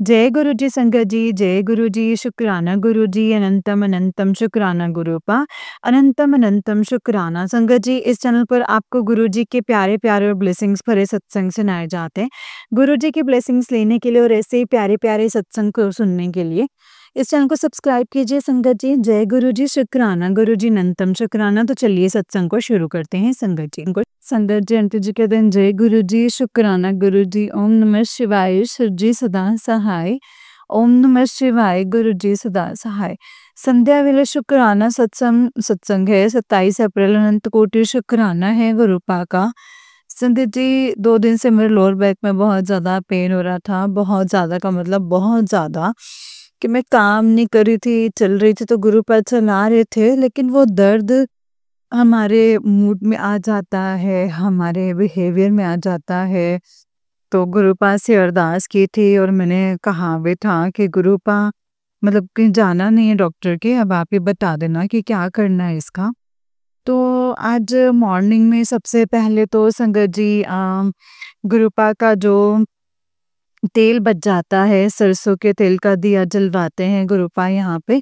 जय गुरु जी संगत जी, जय गुरु जी, शुक्राना गुरु जी, अनंतम अनंतम शुक्राना गुरुपा, अनंतम अनंतम शुक्राना। संगत जी, इस चैनल पर आपको गुरु जी के प्यारे-प्यारे और ब्लेसिंग्स भरे सत्संग सुनाए जाते हैं। गुरु जी की ब्लेसिंग्स लेने के लिए और ऐसे ही प्यारे-प्यारे सत्संग को सुनने के लिए इस चैनल को सब्सक्राइब कीजिए संगत जी। जय गुरु जी, शुक्राना गुरु जी, अनंतम शुक्राना। तो चलिए सत्संग को शुरू करते हैं संगत जी। संगत जी आंटी जी कहते हैं जय गुरु जी, शुक्राना गुरु जी, ओम नमः शिवाय, शिव जी सदा सहाय। ओम नमः शिवाय, गुरु जी सदा सहाय। संध्या वेले शुक्राना सत्संग है 27 अप्रैल, अनंत कोटि शुक्राना है गुरुपा का। संगत जी 2 दिन से मेरे लोअर बैक में बहुत ज़्यादा पेन हो रहा था, बहुत ज़्यादा का मतलब बहुत ज़्यादा, कि मैं काम नहीं कर रही थी, चल रही थी तो गुरुपा चला रहे थे, लेकिन वो दर्द हमारे मूड में आ जाता है, हमारे बिहेवियर में आ जाता है। तो गुरुपा से अरदास की थी और मैंने कहा भी था कि गुरुपा मतलब कहीं जाना नहीं है डॉक्टर के, अब आप ही बता देना कि क्या करना है इसका। तो आज मॉर्निंग में सबसे पहले तो संगत जी गुरुपा का जो तेल बच जाता है, सरसों के तेल का दिया जलवाते हैं गुरुपा यहाँ पे।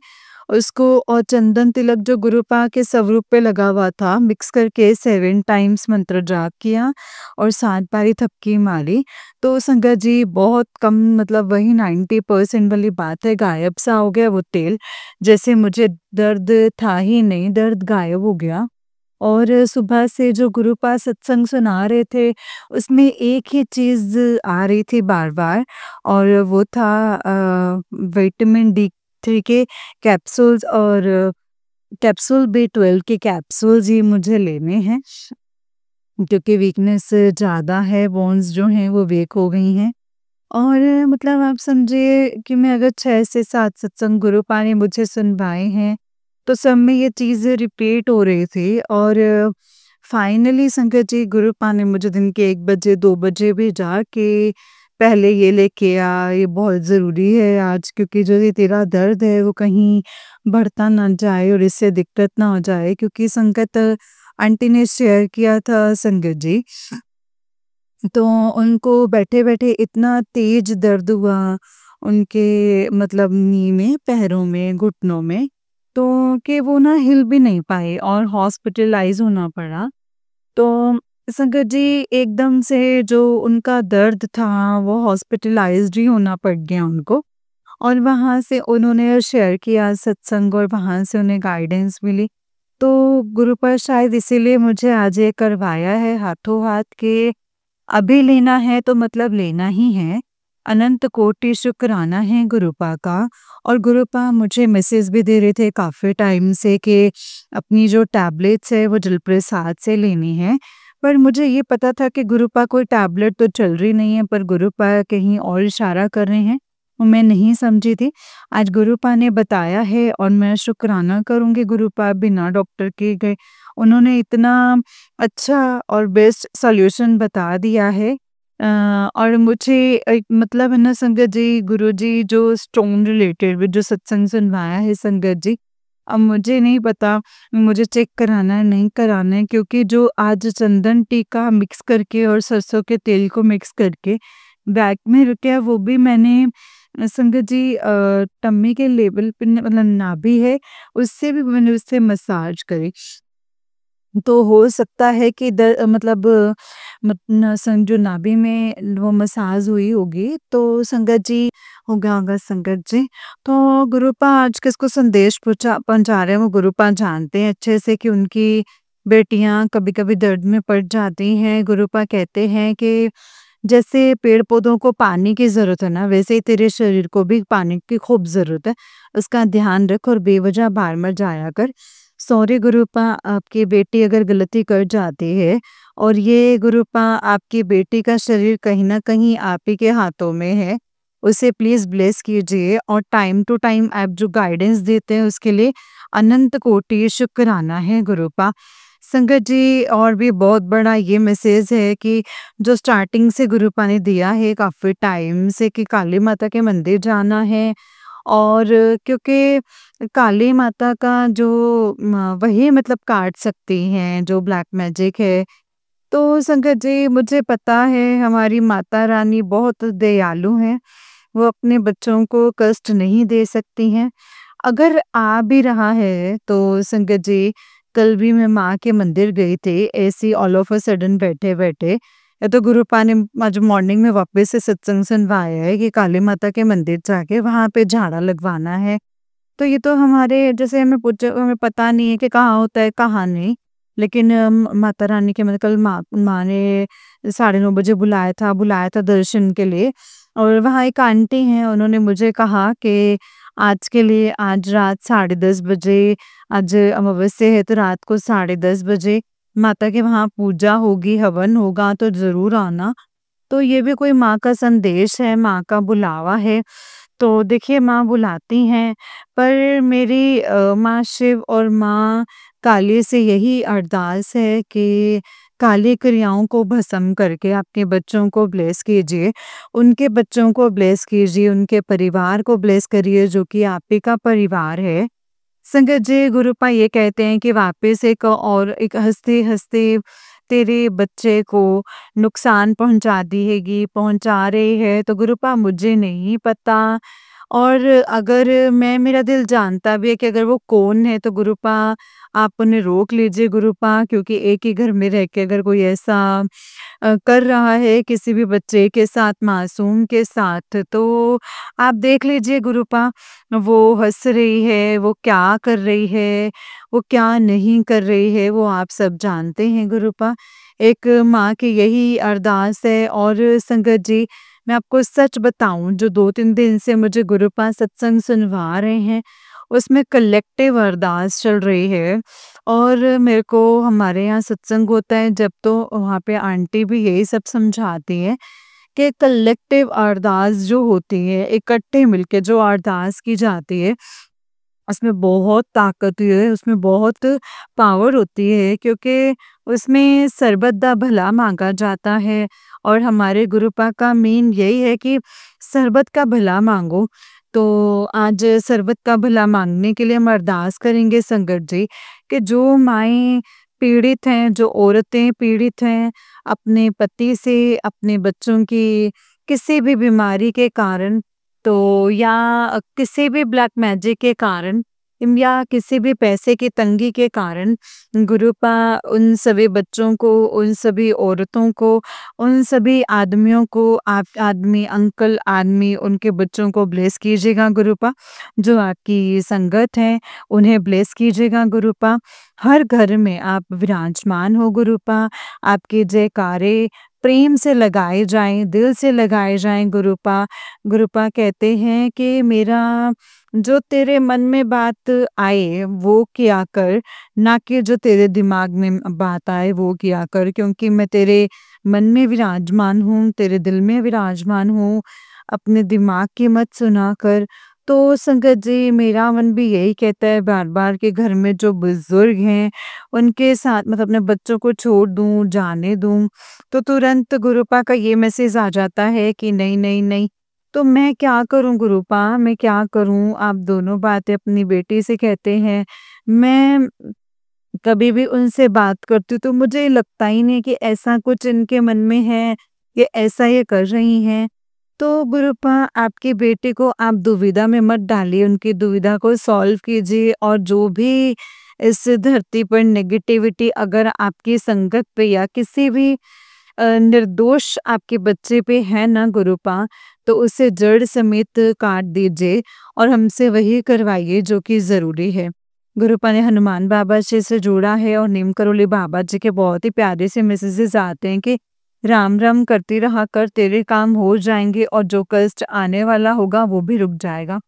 उसको और चंदन तिलक जो गुरुपा के स्वरूप पे लगा हुआ था, मिक्स करके 7 टाइम्स मंत्र जाप किया और 7 बारी थपकी मारी। तो संगत जी बहुत कम मतलब वही 90% वाली बात है, गायब सा हो गया वो तेल। जैसे मुझे दर्द था ही नहीं, दर्द गायब हो गया। और सुबह से जो गुरुपा सत्संग सुना रहे थे, उसमें एक ही चीज़ आ रही थी बार-बार, और वो था विटामिन D3 के कैप्सूल्स, और कैप्सूल B12 के कैप्सूल्स ही मुझे लेने हैं, क्योंकि वीकनेस ज़्यादा है, बोन्स जो हैं वो वीक हो गई हैं। और मतलब आप समझिए कि मैं अगर 6 से 7 सत्संग गुरुपा ने मुझे सुनवाए हैं, तो सब में ये चीज़ें रिपीट हो रही थी। और फाइनली संगत जी गुरुपा ने मुझे दिन के 1 बजे 2 बजे भेजा कि पहले ये लेके आ, ये बहुत ज़रूरी है आज, क्योंकि जो ये तेरा दर्द है वो कहीं बढ़ता ना जाए और इससे दिक्कत ना हो जाए, क्योंकि संगत आंटी ने शेयर किया था संगत जी, तो उनको बैठे-बैठे इतना तेज दर्द हुआ, उनके मतलब नी में, पैरों में, घुटनों में, तो कि वो ना हिल भी नहीं पाए और हॉस्पिटलाइज़ होना पड़ा। तो संगत जी एकदम से जो उनका दर्द था, वो हॉस्पिटलाइज़्ड ही होना पड़ गया उनको। और वहाँ से उन्होंने शेयर किया सत्संग और वहाँ से उन्हें गाइडेंस मिली। तो गुरुपर शायद इसीलिए मुझे आज ये करवाया है हाथों-हाथ कि अभी लेना है तो मतलब लेना ही है। अनंत कोटि शुक्राना है गुरुपा का। और गुरुपा मुझे मैसेज भी दे रहे थे काफ़ी टाइम से कि अपनी जो टैबलेट्स है वो जलप्रसाद से लेनी है। पर मुझे ये पता था कि गुरुपा कोई टैबलेट तो चल रही नहीं है, पर गुरुपा कहीं और इशारा कर रहे हैं, वो मैं नहीं समझी थी। आज गुरुपा ने बताया है और मैं शुक्राना करूँगी गुरुपा, बिना डॉक्टर के गए उन्होंने इतना अच्छा और बेस्ट सॉल्यूशन बता दिया है। और मुझे एक मतलब है ना संगत जी, गुरुजी जो स्टोन रिलेटेड भी जो सत्संग सुनवाया है संगत जी, अब मुझे नहीं पता मुझे चेक कराना है नहीं कराना है, क्योंकि जो आज चंदन टीका मिक्स करके और सरसों के तेल को मिक्स करके बैक में रखा है, वो भी मैंने संगत जी टम्मी के लेवल पे मतलब नाभि है, उससे भी मैंने उससे मसाज करी। तो हो सकता है कि मतलब जो नाभि में वो मसाज हुई होगी, तो संगत जी हो गया होगा संगत जी। तो गुरुपा आज किसको संदेश पहुँचा रहे हैं वो गुरुपा जानते हैं अच्छे से कि उनकी बेटियाँ कभी-कभी दर्द में पड़ जाती हैं। गुरुपा कहते हैं कि जैसे पेड़-पौधों को पानी की ज़रूरत है ना, वैसे ही तेरे शरीर को भी पानी की खूब ज़रूरत है। उसका ध्यान रख और बेवजह बाहर मत जाया कर। सॉरी गुरुपा, आपकी बेटी अगर गलती कर जाती है, और ये गुरुपा आपकी बेटी का शरीर कहीं न कहीं आप ही के हाथों में है। उसे प्लीज़ ब्लेस कीजिए और टाइम टू टाइम आप जो गाइडेंस देते हैं उसके लिए अनंत कोटि शुक्राना है गुरुपा। संगत जी और भी बहुत बड़ा ये मैसेज है कि जो स्टार्टिंग से गुरुपा ने दिया है काफ़ी टाइम से, कि काली माता के मंदिर जाना है। और क्योंकि काली माता का जो वही मतलब काट सकती हैं जो ब्लैक मैजिक है। तो संगत जी मुझे पता है हमारी माता रानी बहुत दयालु हैं, वो अपने बच्चों को कष्ट नहीं दे सकती हैं। अगर आ भी रहा है तो संगत जी, कल भी मैं माँ के मंदिर गई थी, ऐसे ही ऑल ऑफ अ सडन बैठे-बैठे। या तो गुरुपा ने आज मॉर्निंग में वापस से सत्संग सुनवाया है कि काली माता के मंदिर जाके वहाँ पे झाड़ा लगवाना है। तो ये तो हमारे जैसे हमें पता नहीं है कि कहाँ होता है, कहाँ नहीं। लेकिन माता रानी के मतलब कल माँ माँ ने 9:30 बजे बुलाया था दर्शन के लिए। और वहाँ एक आंटी हैं, उन्होंने मुझे कहा कि आज के लिए आज रात 10:30 बजे, आज अमावस्या है तो रात को 10:30 बजे माता के वहाँ पूजा होगी, हवन होगा तो ज़रूर आना। तो ये भी कोई माँ का संदेश है, माँ का बुलावा है। तो देखिए माँ बुलाती हैं, पर मेरी माँ शिव और माँ काली से यही अरदास है कि काली क्रियाओं को भस्म करके अपने बच्चों को ब्लेस कीजिए, उनके बच्चों को ब्लेस कीजिए, उनके परिवार को ब्लेस करिए जो कि आप ही का परिवार है। संगत जी, गुरुपा ये कहते हैं कि वापस एक हँसते-हँसते तेरे बच्चे को नुकसान पहुँचा रही है, तो गुरुपा मुझे नहीं पता। और अगर मेरा दिल जानता भी है कि अगर वो कौन है तो गुरुपा आप उन्हें रोक लीजिए गुरुपा, क्योंकि एक ही घर में रह के अगर कोई ऐसा कर रहा है किसी भी बच्चे के साथ, मासूम के साथ, तो आप देख लीजिए गुरुपा, वो हँस रही है, वो क्या कर रही है, वो क्या नहीं कर रही है, वो आप सब जानते हैं गुरुपा। एक माँ की यही अरदास है। और संगत जी, मैं आपको सच बताऊँ, जो 2-3 दिन से मुझे गुरुपा सत्संग सुनवा रहे हैं, उसमें कलेक्टिव अरदास चल रही है। और मेरे को हमारे यहाँ सत्संग होता है जब, तो वहाँ पे आंटी भी यही सब समझाती हैं कि कलेक्टिव अरदास जो होती है, इकट्ठे मिलके जो अरदास की जाती है, उसमें बहुत ताकत होती है, उसमें बहुत पावर होती है, क्योंकि उसमें सर्बत दा भला माँगा जाता है। और हमारे गुरुपा का मेन यही है कि सर्बत का भला माँगो। तो आज सर्बत का भला माँगने के लिए हम अरदास करेंगे संगत जी, कि जो माएँ पीड़ित हैं, जो औरतें पीड़ित हैं, अपने पति से, अपने बच्चों की किसी भी बीमारी के कारण, तो या किसी भी ब्लैक मैजिक के कारण, या किसी भी पैसे की तंगी के कारण, गुरुपा उन सभी बच्चों को, उन सभी औरतों को, उन सभी आदमियों को, आप आदमी, अंकल आदमी, उनके बच्चों को ब्लेस कीजिएगा गुरुपा। जो आपकी संगत है, उन्हें ब्लेस कीजिएगा गुरुपा। हर घर में आप विराजमान हो गुरुपा। आपके जयकारे प्रेम से लगाए जाएँ, दिल से लगाए जाएँ गुरुपा। गुरुपा कहते हैं कि मेरा जो तेरे मन में बात आए वो किया कर, ना कि जो तेरे दिमाग में बात आए वो किया कर, क्योंकि मैं तेरे मन में विराजमान हूँ, तेरे दिल में विराजमान हूँ, अपने दिमाग की मत सुना कर। तो संगत जी, मेरा मन भी यही कहता है बार-बार कि घर में जो बुज़ुर्ग हैं, उनके साथ मतलब अपने बच्चों को छोड़ दूँ, जाने दूँ, तो तुरंत गुरुपा का ये मैसेज आ जाता है कि नहीं, नहीं, नहीं। तो मैं क्या करूँ गुरुपा, मैं क्या करूँ? आप दोनों बातें अपनी बेटी से कहते हैं। मैं कभी भी उनसे बात करती हूँ तो मुझे लगता ही नहीं कि ऐसा कुछ इनके मन में है, ये ऐसा ये कर रही हैं। तो गुरुपा, आपकी बेटी को आप दुविधा में मत डालिए, उनकी दुविधा को सॉल्व कीजिए। और जो भी इस धरती पर नेगेटिविटी अगर आपकी संगत पे या किसी भी निर्दोष आपके बच्चे पे है ना गुरुपा, तो उसे जड़ समेत काट दीजिए और हमसे वही करवाइए जो कि ज़रूरी है। गुरुपा ने हनुमान बाबा जी से जोड़ा है और नीम करोली बाबा जी के बहुत ही प्यारे से मैसेजेस आते हैं कि राम राम करती रहा कर, तेरे काम हो जाएंगे और जो कष्ट आने वाला होगा वो भी रुक जाएगा।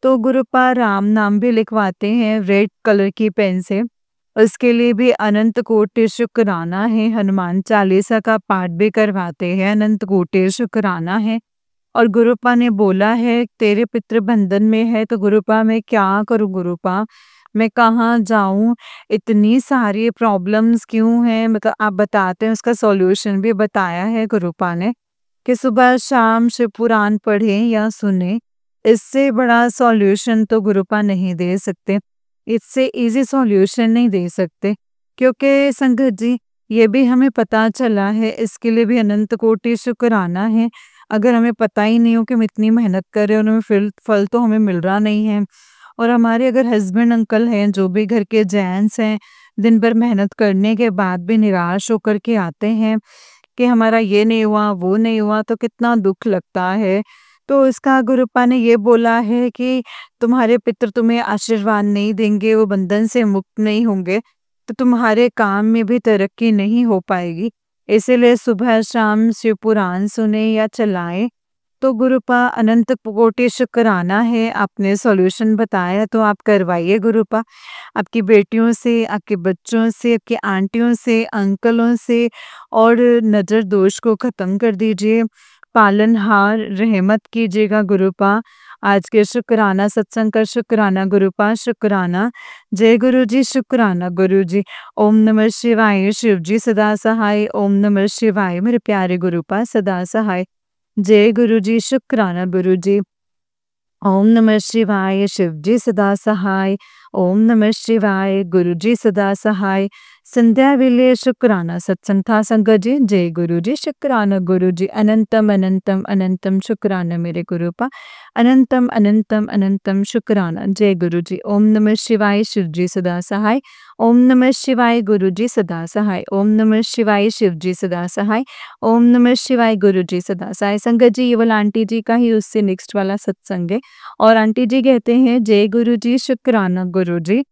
तो गुरुपा राम नाम भी लिखवाते हैं रेड कलर की पेन से। उसके लिए भी अनंत कोटि शुक्राना है। हनुमान चालीसा का पाठ भी करवाते हैं, अनंत कोटि शुक्राना है। और गुरुपा ने बोला है तेरे पितृ बंधन में है, तो गुरुपा मैं क्या करूँ गुरुपा? मैं कहाँ जाऊँ? इतनी सारी प्रॉब्लम्स क्यों हैं? मतलब आप बताते हैं, उसका सॉल्यूशन भी बताया है गुरुपा ने कि सुबह शाम शिव पुराण पढ़ें या सुनें। इससे बड़ा सॉल्यूशन तो गुरुपा नहीं दे सकते। इससे ईज़ी सॉल्यूशन नहीं दे सकते, क्योंकि संगत जी, ये भी हमें पता चला है, इसके लिए भी अनंत कोटि शुक्राना है। अगर हमें पता ही नहीं हो कि हम इतनी मेहनत कर रहे हैं और हमें फल तो हमें मिल रहा नहीं है। और हमारे अगर हस्बैंड अंकल हैं, जो भी घर के जेंट्स हैं, दिन भर मेहनत करने के बाद भी निराश होकर के आते हैं कि हमारा ये नहीं हुआ, वो नहीं हुआ, तो कितना दुःख लगता है। तो इसका गुरुपा ने ये बोला है कि तुम्हारे पितर तुम्हें आशीर्वाद नहीं देंगे, वो बंधन से मुक्त नहीं होंगे, तो तुम्हारे काम में भी तरक्की नहीं हो पाएगी। इसीलिए सुबह शाम शिव पुराण सुने या चलाएं। तो गुरुपा अनंत कोटि शुक्राना है, आपने सॉल्यूशन बताया तो आप करवाइए गुरुपा। आपकी बेटियों से, आपके बच्चों से, आपकी आंटियों से, अंकलों से और नज़र दोष को ख़त्म कर दीजिए। पालनहार रहमत कीजिएगा गुरुपा। आज के शुक्राना सत्संग का शुक्राना गुरुपा, शुक्राना। जय गुरु जी, शुक्राना गुरु जी। ओम नमः शिवाय, शिव जी सदा सहाय। ओम नमः शिवाय, मेरे प्यारे गुरुपा सदा सहाय। जय गुरु जी, शुक्राना गुरु जी। ओम नमः शिवाय, शिव जी सदा सहाय। ओम नमः शिवाय, गुरु जी सदा सहाय। संध्या वेले शुक्राना सत्संग था संगत जी। जय गुरु जी, शुक्राना गुरु जी। अनंतम अनंतम अनंतम शुक्राना मेरे गुरुपा। अनंतम अनंतम अनंतम शुक्राना। जय गुरु जी। ओम नमः शिवाय, शिव जी सदा सहाय। ओम नमः शिवाय, गुरु जी सदा सहाय। ओम नमः शिवाय, शिव जी सदा सहाय। ओम नमः शिवाय, गुरु जी सदा सहाय। संगत जी, ये वाला आंटी जी का ही उससे नेक्स्ट वाला सत्संग है। और आंटी जी कहते हैं, जय गुरु जी, शुक्राना गुरु जी।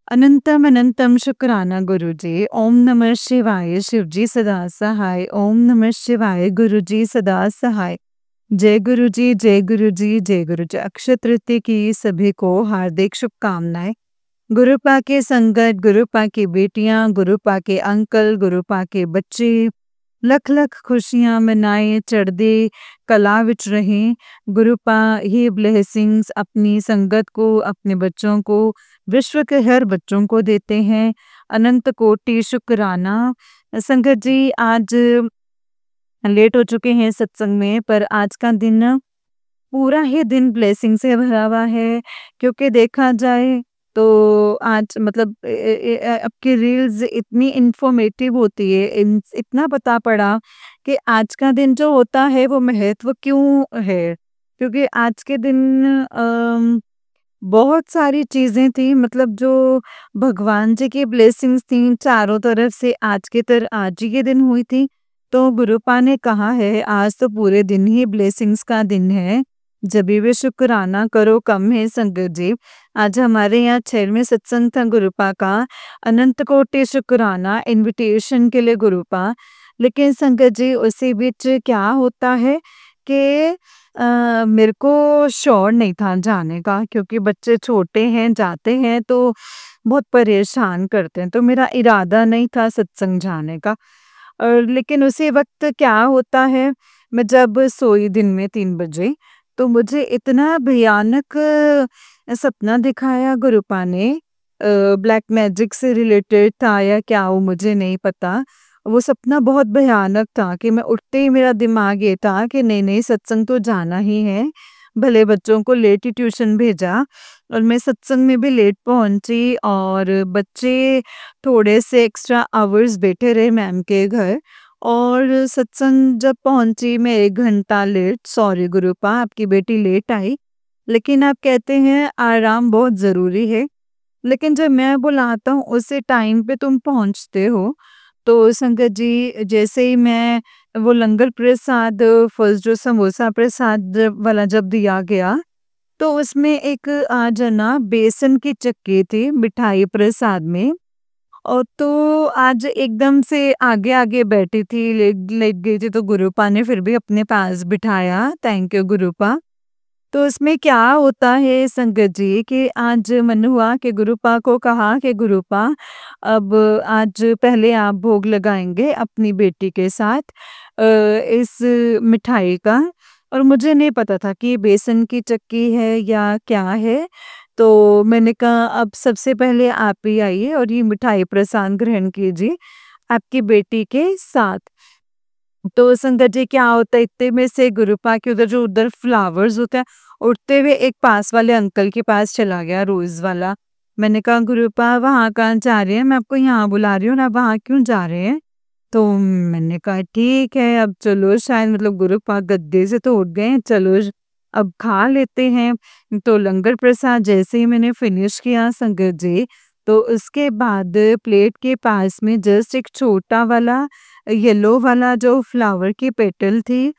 अनंतम अनंतम शुक्राना गुरु जी। ओम नमः शिवाय, शिव जी सदा सहाय। ओम नमः शिवाय, गुरु जी सदा सहाय। जय गुरु जी, जय गुरु जी, जय गुरु जी। अक्षय तृतीया की सभी को हार्दिक शुभकामनाएं। गुरुपा के संगत, गुरुपा की बेटियां, गुरुपा के अंकल, गुरुपा के बच्चे लख लख खुशियां मनाएं, चढ़दे कला विच रहें। गुरुपा ये ब्लेसिंग्स अपनी संगत को, अपने बच्चों को, विश्व के हर बच्चों को देते हैं। अनंत कोटि शुक्राना। संगत जी, आज लेट हो चुके हैं सत्संग में, पर आज का दिन पूरा ही दिन ब्लेसिंग से भरा हुआ है। क्योंकि देखा जाए तो आज मतलब आपकी रील्स इतनी इंफॉर्मेटिव होती है, इतना पता पड़ा कि आज का दिन जो होता है वो महत्व क्यों है। क्योंकि आज के दिन बहुत सारी चीज़ें थी, मतलब जो भगवान जी की ब्लेसिंग्स थी चारों तरफ से आज ही के दिन हुई थी। तो गुरुपा ने कहा है आज तो पूरे दिन ही ब्लेसिंग्स का दिन है, जभी भी शुक्राना करो कम है संगत जी। आज हमारे यहाँ 6वें सत्संग था गुरुपा का। अनंत कोटि शुक्राना इनविटेशन के लिए गुरुपा। लेकिन संगत जी, उसी बीच क्या होता है कि मेरे को श्योर नहीं था जाने का, क्योंकि बच्चे छोटे हैं, जाते हैं तो बहुत परेशान करते हैं, तो मेरा इरादा नहीं था सत्संग जाने का। लेकिन उसी वक्त क्या होता है, मैं जब सोई दिन में 3 बजे, तो मुझे इतना भयानक सपना दिखाया गुरुपा ने। ब्लैक मैजिक से रिलेटेड था या क्या, वो मुझे नहीं पता। वो सपना बहुत भयानक था कि मैं उठते ही मेरा दिमाग ये था कि नहीं नहीं, सत्संग तो जाना ही है। भले बच्चों को लेट ही ट्यूशन भेजा और मैं सत्संग में भी लेट पहुंची, और बच्चे थोड़े से एक्स्ट्रा आवर्स बैठे रहे मैम के घर। और सत्संग जब पहुंची मैं 1 घंटा लेट। सॉरी गुरुपा, आपकी बेटी लेट आई, लेकिन आप कहते हैं आराम बहुत ज़रूरी है। लेकिन जब मैं बुलाता हूँ उसी टाइम पे तुम पहुँचते हो। तो संगत जी, जैसे ही मैं वो लंगर प्रसाद, फर्स्ट जो समोसा प्रसाद वाला जब दिया गया, तो उसमें एक आज ना बेसन की चक्की थी मिठाई प्रसाद में। और तो आज एकदम से आगे-आगे बैठी थी, लेट लेट गई थी, तो गुरुपा ने फिर भी अपने पास बिठाया। Thank you गुरुपा। तो इसमें क्या होता है संगत जी कि आज मन हुआ कि गुरुपा को कहा कि गुरुपा, अब आज पहले आप भोग लगाएंगे अपनी बेटी के साथ इस मिठाई का। और मुझे नहीं पता था कि ये बेसन की चक्की है या क्या है। तो मैंने कहा अब सबसे पहले आप ही आइए और ये मिठाई प्रसाद ग्रहण कीजिए आपकी बेटी के साथ। तो संगत जी, क्या होता है, इतने में से गुरुपा के उधर जो उधर फ्लावर्स होता है, उठते हुए एक पास वाले अंकल के पास चला गया, रोज वाला। मैंने कहा गुरुपा, वहाँ कहाँ जा रहे हैं, मैं आपको यहाँ बुला रही हूँ ना, वहाँ क्यों जा रहे हैं। तो मैंने कहा ठीक है, अब चलो शायद मतलब गुरुपा गद्दे से तो उठ गए हैं, चलो अब खा लेते हैं। तो लंगर प्रसाद जैसे ही मैंने फिनिश किया संगत जी, तो उसके बाद प्लेट के पास में जस्ट एक छोटा वाला येलो वाला जो फ्लावर की पेटल थी,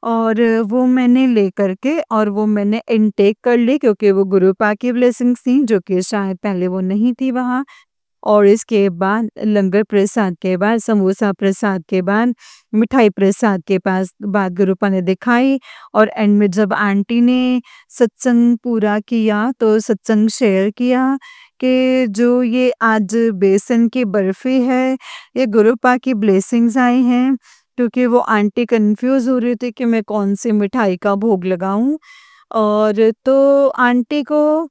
और वो मैंने लेकर के और वो मैंने इनटेक कर ली, क्योंकि वो गुरुपा की ब्लेसिंग्स थी जो कि शायद पहले वो नहीं थी वहाँ। और इसके बाद लंगर प्रसाद के बाद, समोसा प्रसाद के बाद, मिठाई प्रसाद के पास बाद गुरुपा ने दिखाई। और एंड में जब आंटी ने सत्संग पूरा किया तो सत्संग शेयर किया कि जो ये आज बेसन की बर्फी है, ये गुरुपा की ब्लेसिंग्स आई हैं, क्योंकि वो आंटी कंफ्यूज हो रही थी कि मैं कौन सी मिठाई का भोग लगाऊं। और तो आंटी को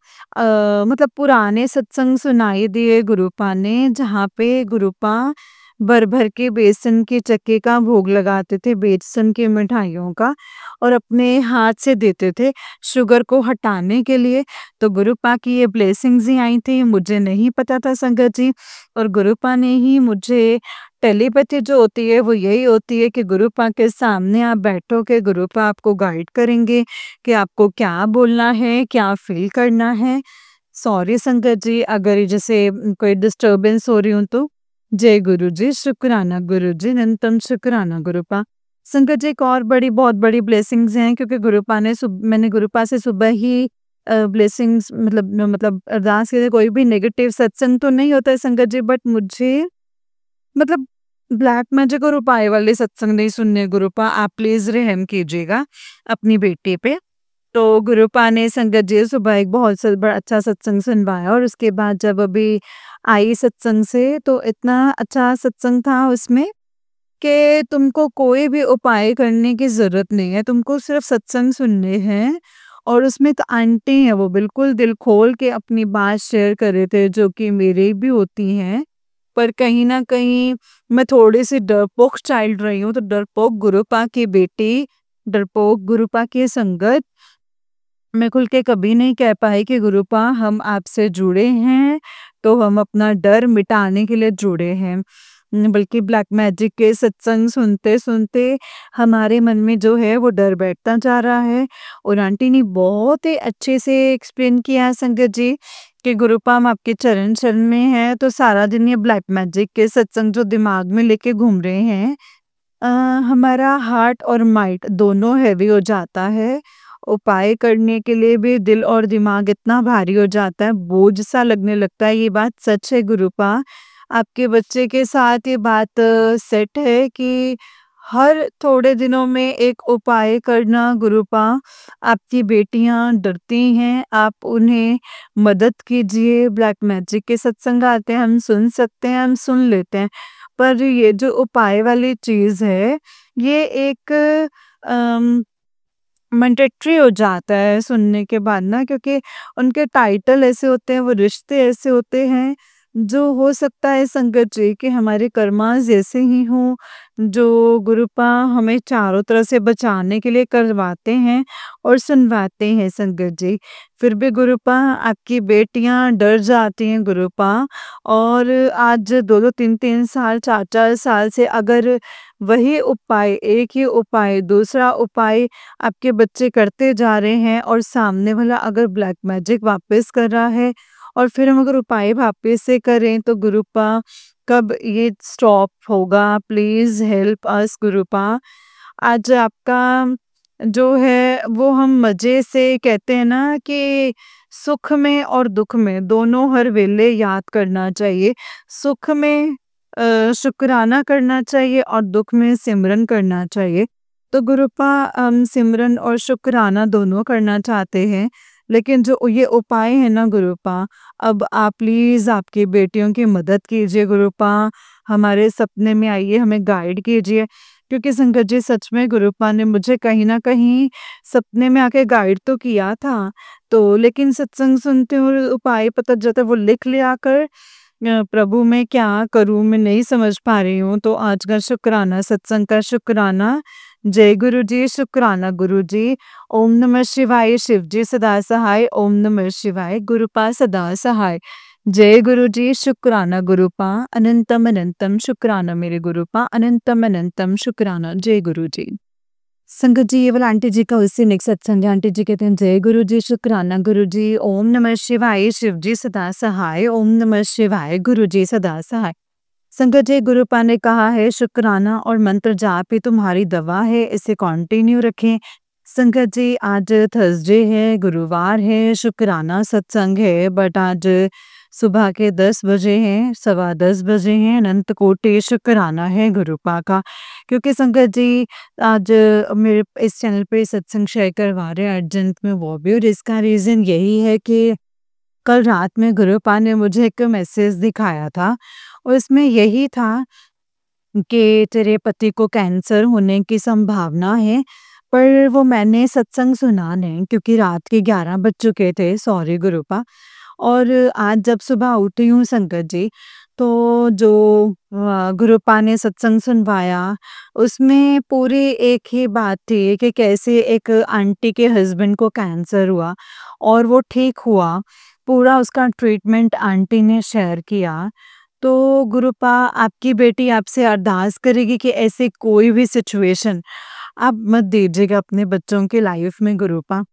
मतलब पुराने सत्संग सुनाई दिए गुरुपा ने, जहाँ पे गुरुपा भर-भर के बेसन के चक्के का भोग लगाते थे, बेसन की मिठाइयों का, और अपने हाथ से देते थे शुगर को हटाने के लिए। तो गुरुपा की ये ब्लेसिंग्स ही आई थी, मुझे नहीं पता था संगत जी। और गुरुपा ने ही मुझे, टेलीपैथी जो होती है वो यही होती है कि गुरुपा के सामने आप बैठोगे, गुरुपा आपको गाइड करेंगे कि आपको क्या बोलना है, क्या फ़ील करना है। सॉरी संगत जी, अगर जैसे कोई डिस्टर्बेंस हो रही हो तो। जय गुरु जी, शुक्राना गुरु जी, अनंतम शुक्राना गुरुपा। संगत जी, एक और बहुत बड़ी ब्लेसिंग्स हैं, क्योंकि गुरुपा ने मैंने गुरुपा से सुबह ही ब्लेसिंग्स मतलब अरदास की थी। कोई भी नेगेटिव सत्संग तो नहीं होता है संगत जी, बट मुझे मतलब ब्लैक मैजिक और उपाय वाले सत्संग नहीं सुनने गुरुपा, आप प्लीज़ रहम कीजिएगा अपनी बेटी पे। तो गुरुपा ने संगत जी सुबह एक बहुत बड़ा अच्छा सत्संग सुनवाया, और उसके बाद जब अभी आई सत्संग से, तो इतना अच्छा सत्संग था उसमें कि तुमको कोई भी उपाय करने की ज़रूरत नहीं है, तुमको सिर्फ सत्संग सुनने हैं। और उसमें तो आंटी हैं, वो बिल्कुल दिल खोल के अपनी बात शेयर कर रहे थे, जो कि मेरी भी होती हैं। पर कहीं न कहीं मैं थोड़ी-सी डरपोक चाइल्ड रही हूँ, तो डरपोक गुरुपा की बेटी, डरपोक गुरुपा की संगत, मैं खुल के कभी नहीं कह पाई कि गुरुपा हम आपसे जुड़े हैं, तो हम अपना डर मिटाने के लिए जुड़े हैं। बल्कि ब्लैक मैजिक के सत्संग सुनते-सुनते हमारे मन में जो है वो डर बैठता जा रहा है। और आंटी ने बहुत ही अच्छे से एक्सप्लेन किया संगत जी कि गुरुपा हम आपके चरण शरण में हैं, तो सारा दिन ये ब्लैक मैजिक के सत्संग जो दिमाग में लेके घूम रहे हैं, अ, हमारा हार्ट और माइंड दोनों हेवी हो जाता है। उपाय करने के लिए भी दिल और दिमाग इतना भारी हो जाता है, बोझ सा लगने लगता है। ये बात सच है गुरुपा। आपके बच्चे के साथ ये बात सेट है कि हर थोड़े दिनों में एक उपाय करना गुरुपा। आपकी बेटियां डरती हैं, आप उन्हें मदद कीजिए। ब्लैक मैजिक के सत्संग आते हैं, हम सुन सकते हैं, हम सुन लेते हैं। पर ये जो उपाय वाली चीज़ है, ये एक अम, मैंडेटरी हो जाता है सुनने के बाद ना, क्योंकि उनके टाइटल ऐसे होते हैं, वो रिश्ते ऐसे होते हैं, जो हो सकता है संगत जी कि हमारे कर्मास ऐसे ही हों, जो गुरुपा हमें चारों तरफ से बचाने के लिए करवाते हैं और सुनवाते हैं संगत जी। फिर भी गुरुपा आपकी बेटियां डर जाती हैं गुरुपा। और आज 2-2 3-3 साल 4-4 साल से अगर वही उपाय, एक ही उपाय, दूसरा उपाय आपके बच्चे करते जा रहे हैं, और सामने वाला अगर ब्लैक मैजिक वापस कर रहा है, और फिर हम अगर उपाय वापस से करें, तो गुरुपा कब ये स्टॉप होगा? Please help us गुरुपा। आज आपका जो है वो हम मज़े से कहते हैं ना कि सुख में और दुख में दोनों हर वेले याद करना चाहिए। सुख में शुक्राना करना चाहिए, और दुख में सिमरन करना चाहिए। तो गुरुपा हम सिमरन और शुक्राना दोनों करना चाहते हैं, लेकिन जो ये उपाय है ना गुरुपा, अब आप प्लीज़ आपकी बेटियों की मदद कीजिए गुरुपा, हमारे सपने में आइए, हमें गाइड कीजिए। क्योंकि संगत जी सच में गुरुपा ने मुझे कहीं न कहीं सपने में आके गाइड तो किया था, तो लेकिन सत्संग सुनते हुए उपाय पता चलता है वो लिख लिया कर। प्रभु मैं क्या करूँ? मैं नहीं समझ पा रही हूँ। तो आज का शुक्राना, सत्संग का शुक्राना। जय गुरु जी, शुक्राना गुरु जी। ओम नमः शिवाय, शिव जी सदा सहाय। ओम नमः शिवाय, गुरुपा सदा सहाय। जय गुरुजी, शुक्राना गुरुपा, अनंतम अनंतम शुक्राना मेरे गुरुपा, अनंतम अनंतम शुक्राना। जय गुरुजी। संगत जी, ये वाला आंटी जी का उससे नेक्स्ट सत्संग है। आंटी जी कहते हैं, जय गुरु जी, शुक्राना गुरु जी, ओम नमः शिवाय, शिव जी सदा सहाय, ओम नमः शिवाय, गुरु जी सदा सहाय। संगत जी, गुरुपा ने कहा है शुक्राना और मंत्र जाप ही तुम्हारी दवा है, इसे कंटिन्यू रखें। संगत जी, आज थर्सडे है, गुरुवार है, शुक्राना सत्संग है, बट आज सुबह के 10 बजे हैं, 10:15 बजे हैं, अनंत कोटि शुक्राना है गुरुपा का। क्योंकि संगत जी, आज मेरे इस चैनल पे सत्संग शेयर करवा रहे हैं अर्जेंट में, वो भी, और इसका रीज़न यही है कि कल रात में गुरुपा ने मुझे एक मैसेज दिखाया था, और इसमें यही था कि तेरे पति को कैंसर होने की संभावना है। पर वो मैंने सत्संग सुना नहीं, क्योंकि रात के 11 बज चुके थे, सॉरी गुरुपा। और आज जब सुबह उठी हूँ संगत जी, तो जो गुरुपा ने सत्संग सुनवाया, उसमें पूरी एक ही बात थी कि कैसे एक आंटी के हस्बैंड को कैंसर हुआ और वो ठीक हुआ। पूरा उसका ट्रीटमेंट आंटी ने शेयर किया। तो गुरुपा, आपकी बेटी आपसे अरदास करेगी कि ऐसे कोई भी सिचुएशन आप मत दीजिएगा अपने बच्चों की लाइफ में गुरुपा।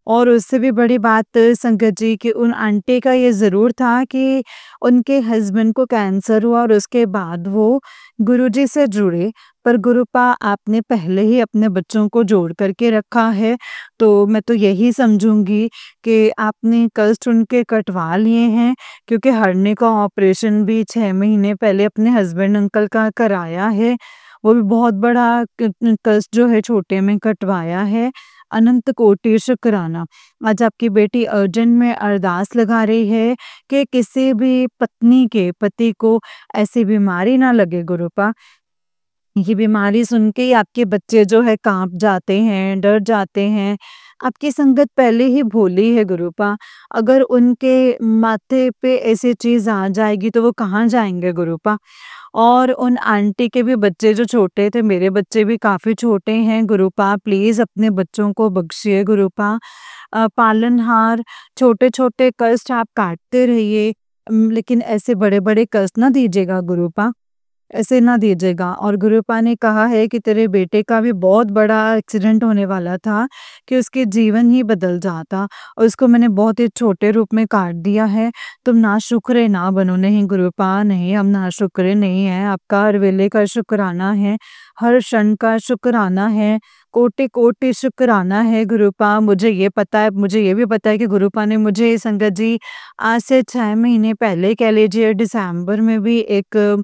और उससे भी बड़ी बात संगत जी, कि उन आंटी का ये ज़रूर था कि उनके हस्बैंड को कैंसर हुआ और उसके बाद वो गुरुजी से जुड़े। पर गुरुपा, आपने पहले ही अपने बच्चों को जोड़ कर के रखा है, तो मैं तो यही समझूँगी कि आपने कष्ट उनके कटवा लिए हैं, क्योंकि हरने का ऑपरेशन भी 6 महीने पहले अपने हस्बैंड अंकल का कराया है। वो भी बहुत बड़ा कष्ट जो है छोटे में कटवाया है। अनंत कोटि शुक्राना। आज आपकी बेटी अर्जेंट में अरदास लगा रही है कि किसी भी पत्नी के पति को ऐसी बीमारी ना लगे गुरुपा। ये बीमारी सुन के ही आपके बच्चे जो है काँप जाते हैं, डर जाते हैं। आपकी संगत पहले ही भोली है गुरुपा। अगर उनके माथे पे ऐसी चीज़ आ जाएगी तो वो कहाँ जाएँगे गुरुपा? और उन आंटी के भी बच्चे जो छोटे थे, मेरे बच्चे भी काफ़ी छोटे हैं गुरुपा, प्लीज़ अपने बच्चों को बख्शिए गुरुपा। पालनहार छोटे-छोटे कष्ट आप काटते रहिए, लेकिन ऐसे बड़े-बड़े कष्ट ना दीजिएगा गुरुपा। ऐसे ना दीजिएगा। और गुरुपा ने कहा है कि तेरे बेटे का भी बहुत बड़ा एक्सीडेंट होने वाला था, कि उसके जीवन ही बदल जाता, और उसको मैंने बहुत ही छोटे रूप में काट दिया है। तुम नाशुक्रे ना बनो। नहीं गुरुपा, नहीं, हम नाशुक्रे नहीं हैं। आपका हर वेले का शुक्राना है, हर क्षण का शुक्राना है, कोटि-कोटि शुक्राना है गुरुपा। मुझे ये पता है, मुझे ये भी पता है कि गुरुपा ने मुझे संगत जी आज से 6 महीने पहले, कह लीजिए दिसंबर में भी, एक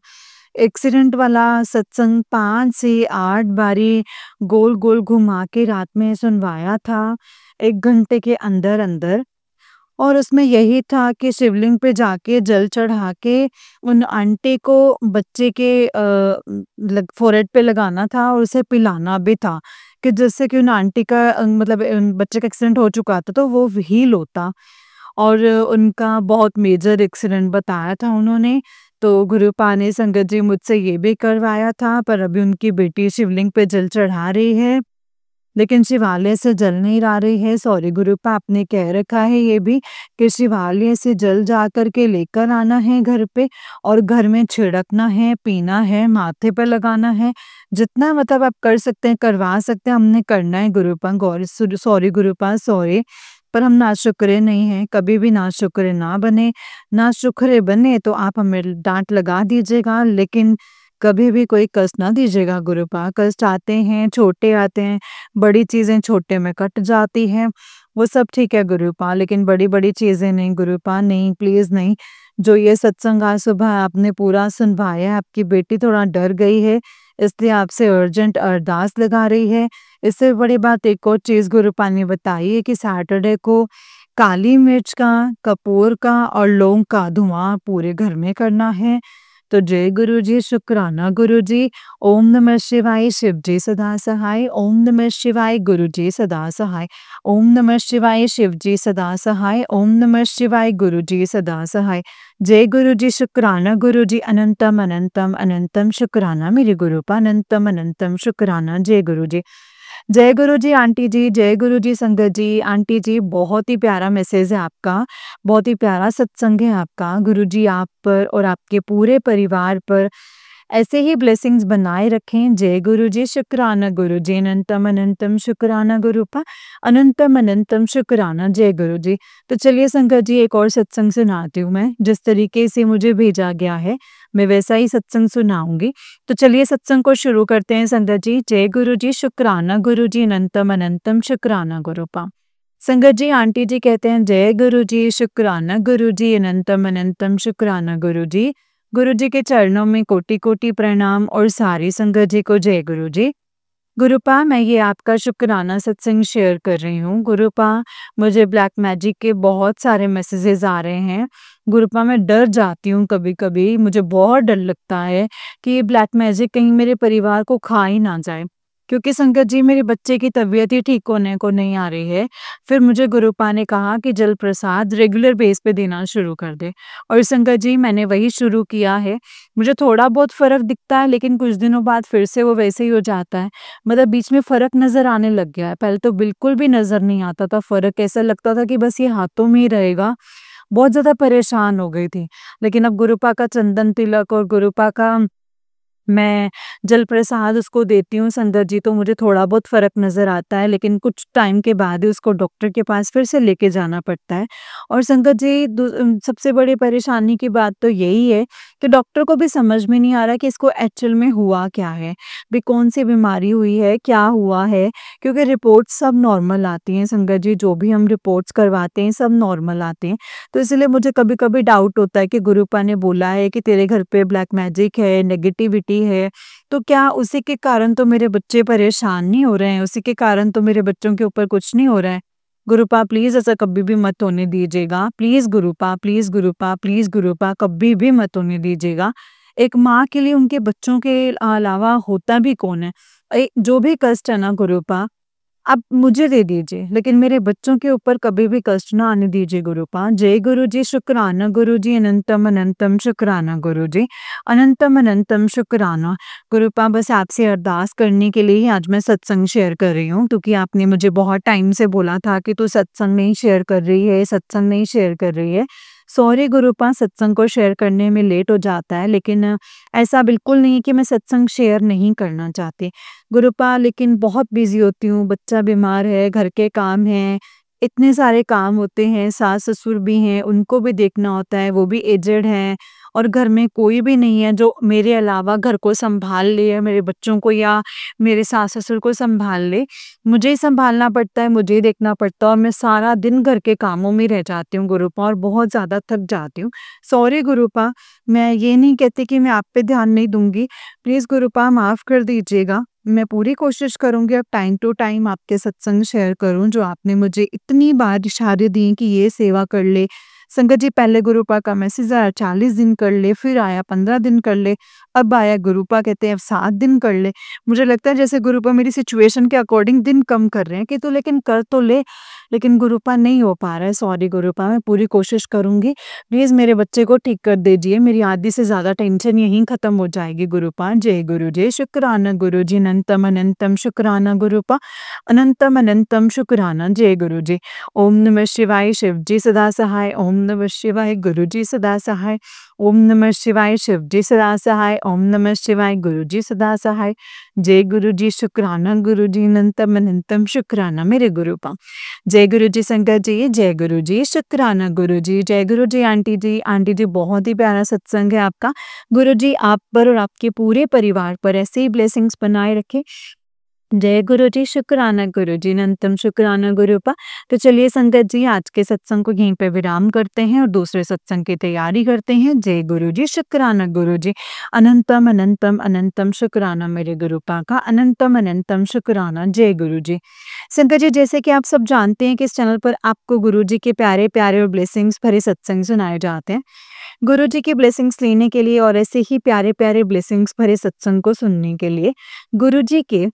एक्सीडेंट वाला सत्संग 5 से 8 बारी गोल-गोल घुमा के रात में सुनवाया था, 1 घंटे के अंदर-अंदर। और उसमें यही था कि शिवलिंग पे जाके जल चढ़ा के उन आंटी को बच्चे के फोrehead पे लगाना था और उसे पिलाना भी था, कि जिससे कि उन आंटी का मतलब उन बच्चे का एक्सीडेंट हो चुका था तो वो हील होता। और उनका बहुत मेजर एक्सीडेंट बताया था उन्होंने। तो गुरुपा ने संगत जी मुझसे ये भी करवाया था, पर अभी उनकी बेटी शिवलिंग पे जल चढ़ा रही है, लेकिन शिवालय से जल नहीं ला रही है। सॉरी गुरुपा, आपने कह रखा है ये भी कि शिवालय से जल जा कर के लेकर आना है घर पे, और घर में छिड़कना है, पीना है, माथे पे लगाना है। जितना मतलब आप कर सकते हैं, करवा सकते हैं, हमने करना है गुरुपा। Sorry गुरुपा, sorry. पर हम नाशुक्रे नहीं हैं, कभी भी नाशुक्रे ना बने। नाशुक्रे बने तो आप हमें डाँट लगा दीजिएगा, लेकिन कभी भी कोई कष्ट ना दीजिएगा गुरुपा। कष्ट आते हैं, छोटे आते हैं, बड़ी चीज़ें छोटे में कट जाती हैं, वो सब ठीक है गुरुपा, लेकिन बड़ी-बड़ी चीज़ें नहीं गुरुपा, नहीं, प्लीज़ नहीं। जो ये सत्संग आज सुबह आपने पूरा सुनवाया है, आपकी बेटी थोड़ा डर गई है, इसलिए आपसे अर्जेंट अरदास लगा रही है। इससे बड़ी बात एक और चीज़ गुरुपा ने बताई है कि सैटरडे को काली मिर्च का, कपूर का और लौंग का धुआँ पूरे घर में करना है। तो जय गुरुजी, शुक्राना गुरुजी। ओम नमः शिवाय, शिव जी सदा सहाय, ओम नमः शिवाय, गुरुजी सदा सहाय, ओम नमः शिवाय, शिव जी सदा सहाय, ओम नमः शिवाय, गुरुजी सदा सहाय। जय गुरुजी, शुक्राना गुरुजी, अनंतम अनंतम अनंतम शुक्राना मेरे गुरुपा, अनंतम अनंतम शुक्राना। जय गुरुजी। जय गुरु जी आंटी जी, जय गुरु जी संगत जी। आंटी जी बहुत ही प्यारा मैसेज है आपका, बहुत ही प्यारा सत्संग है आपका। गुरु जी आप पर और आपके पूरे परिवार पर ऐसे ही ब्लेसिंग्स बनाए रखें। जय गुरु जी, शुक्राना गुरु जी, अनंतम अनंतम शुक्राना गुरुपा, अनंतम अनंतम शुक्राना जय गुरु जी। तो चलिए संगत जी एक और सत्संग सुनाती हूँ मैं, जिस तरीके से मुझे भेजा गया है मैं वैसा ही सत्संग सुनाऊंगी। तो चलिए सत्संग को शुरू करते हैं संगत जी। जय गुरु जी, शुक्राना गुरु जी, अनंतम अनंतम शुक्राना गुरुपा। संगत जी आंटी जी कहते हैं जय गुरु जी, शुक्राना गुरु जी, अनंतम अनंतम शुक्राना गुरु जी। गुरु जी के चरणों में कोटि कोटि प्रणाम और सारी संगत जी को जय गुरु जी। गुरुपा मैं ये आपका शुक्राना सत्संग शेयर कर रही हूँ। गुरुपा मुझे ब्लैक मैजिक के बहुत सारे मैसेजेस आ रहे हैं। गुरुपा मैं डर जाती हूँ, कभी कभी मुझे बहुत डर लगता है कि ये ब्लैक मैजिक कहीं मेरे परिवार को खा ही ना जाए, क्योंकि संगत जी मेरे बच्चे की तबीयत ही ठीक होने को नहीं आ रही है। फिर मुझे गुरुपा ने कहा कि जल प्रसाद रेगुलर बेस पे देना शुरू कर दे, और संगत जी मैंने वही शुरू किया है। मुझे थोड़ा बहुत फ़र्क दिखता है, लेकिन कुछ दिनों बाद फिर से वो वैसे ही हो जाता है। मतलब बीच में फ़र्क नज़र आने लग गया है। पहले तो बिल्कुल भी नज़र नहीं आता था फ़र्क, ऐसा लगता था कि बस ये हाथों में ही रहेगा। बहुत ज़्यादा परेशान हो गई थी। लेकिन अब गुरुपा का चंदन तिलक और गुरुपा का मैं जल प्रसाद उसको देती हूँ संगत जी, तो मुझे थोड़ा बहुत फ़र्क नज़र आता है, लेकिन कुछ टाइम के बाद ही उसको डॉक्टर के पास फिर से लेके जाना पड़ता है। और संगत जी सबसे बड़ी परेशानी की बात तो यही है कि डॉक्टर को भी समझ में नहीं आ रहा कि इसको एक्चुअल में हुआ क्या है, भी कौन-सी बीमारी हुई है, क्या हुआ है? क्योंकि रिपोर्ट्स सब नॉर्मल आती हैं संगत जी, जो भी हम रिपोर्ट्स करवाते हैं सब नॉर्मल आते हैं। तो इसलिए मुझे कभी-कभी डाउट होता है कि गुरुपा ने बोला है कि तेरे घर पे ब्लैक मैजिक है, नेगेटिविटी है, तो क्या उसी के कारण तो मेरे बच्चे परेशान नहीं हो रहे हैं? उसी के कारण तो मेरे बच्चों के ऊपर कुछ नहीं हो रहा है? गुरुपा प्लीज़ ऐसा कभी भी मत होने दीजिएगा। Please Gurupa, please Gurupa, please Gurupa, कभी भी मत होने दीजिएगा। एक माँ के लिए उनके बच्चों के अलावा होता भी कौन है? जो भी कष्ट है ना गुरुपा, आप मुझे दे दीजिए, लेकिन मेरे बच्चों के ऊपर कभी भी कष्ट ना आने दीजिए गुरुपा। जय गुरु जी, शुक्राना गुरु जी, अनंतम अनंतम शुक्राना गुरु जी, अनंतम अनंतम शुक्राना। गुरुपा बस आपसे अरदास करने के लिए ही आज मैं सत्संग शेयर कर रही हूँ, क्योंकि आपने मुझे बहुत टाइम से बोला था कि तू सत्संग नहीं शेयर कर रही है, सत्संग नहीं शेयर कर रही है। सॉरी गुरुपा, सत्संग को शेयर करने में लेट हो जाता है, लेकिन ऐसा बिल्कुल नहीं है कि मैं सत्संग शेयर नहीं करना चाहती। गुरुपा लेकिन बहुत बिज़ी होती हूँ, बच्चा बीमार है, घर के काम हैं, इतने सारे काम होते हैं, सास-ससुर भी हैं, उनको भी देखना होता है, वो भी एजेड हैं, और घर में कोई भी नहीं है जो मेरे अलावा घर को सँभाल ले, या मेरे बच्चों को या मेरे सास-ससुर को सँभाल ले। मुझे ही सँभालना पड़ता है, मुझे ही देखना पड़ता है, और मैं सारा दिन घर के कामों में रह जाती हूँ गुरुपा, और बहुत ज़्यादा थक जाती हूँ। सॉरी गुरुपा, मैं ये नहीं कहती कि मैं आप पे ध्यान नहीं दूँगी। प्लीज़ गुरुपा माफ़ कर दीजिएगा। मैं पूरी कोशिश करूँगी अब टाइम टू टाइम आपके सत्संग शेयर करूँ, जो आपने मुझे इतनी बार इशारे दिए कि ये सेवा कर ले। संगत जी पहले गुरुपा का मैसेज आया 40 दिन कर ले, फिर आया 15 दिन कर ले, अब आया गुरुपा कहते हैं अब 7 दिन कर ले। मुझे लगता है जैसे गुरुपा मेरी सिचुएशन के अकॉर्डिंग दिन कम कर रहे हैं कि तू लेकिन कर तो ले, लेकिन गुरुपा नहीं हो पा रहा है। सॉरी गुरुपा, मैं पूरी कोशिश करूँगी। प्लीज़ मेरे बच्चे को ठीक कर दीजिए, मेरी आधी से ज़्यादा टेंशन यहीं ख़त्म हो जाएगी गुरुपा। जय गुरु जी, शुक्राना गुरु जी, अनंतम अनंतम शुक्राना गुरुपा, अनंतम अनंतम शुक्राना जय गुरु जी। ओम नमः शिवाय, शिव जी सदा सहाय। ओम नमः शिवाय, गुरु जी सदा सहाय। ओम नमः शिवाय, शिव जी सदा सहाय। ओम नमः शिवाय, गुरु जी सदा सहाय। जय गुरु जी, शुक्राना गुरु जी, अनंतम अनंतम शुक्राना मेरे गुरुपा। जय गुरु जी संगत जी, जय गुरु जी, शुक्राना गुरु जी, जय गुरु जी आंटी जी। आंटी जी बहुत ही प्यारा सत्संग है आपका। गुरु जी आप पर और आपके पूरे परिवार पर ऐसे ही ब्लेसिंग्स बनाए रखे। जय गुरु जी, शुक्राना गुरु जी, अनंतम शुक्राना गुरुपा। तो चलिए संगत जी आज के सत्संग को यहीं पे विराम करते हैं और दूसरे सत्संग की तैयारी करते हैं। जय गुरु जी, शुक्राना गुरु जी, अनंतम अनंतम अनंतम शुक्राना मेरे गुरुपा का, अनंतम अनंतम शुक्राना जय गुरु जी। संगत जी जैसे कि आप सब जानते हैं कि इस चैनल पर आपको गुरु जी के प्यारे प्यारे और ब्लेसिंग्स भरे सत्संग सुनाए जाते हैं। गुरु जी की ब्लेसिंग्स लेने के लिए और ऐसे ही प्यारे प्यारे ब्लेसिंग्स भरे सत्संग को सुनने के लिए गुरु जी के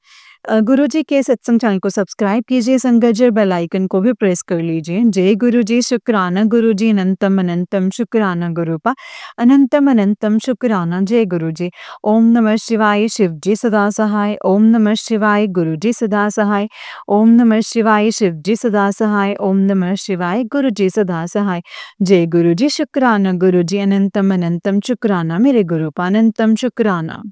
गुरुजी के सत्संग चैनल को सब्सक्राइब कीजिए संगत जी, और बेल आइकन को भी प्रेस कर लीजिए। जय गुरुजी, शुक्राना गुरुजी, अनंतम अनंतम शुक्राना गुरुपा, अनंतम अनंतम शुक्राना जय गुरुजी। ओम नमः शिवाय, शिवजी सदा सहाय। ओम नमः शिवाय, गुरुजी सदा सहाय। ओम नमः शिवाय, शिवजी सदा सहाय। ओम नमः शिवाय, गुरुजी सदा सहाय। जय गुरुजी, शुक्राना गुरुजी, अनंतम अनंतम शुक्राना मेरे गुरुपा, अनंतम शुक्राना।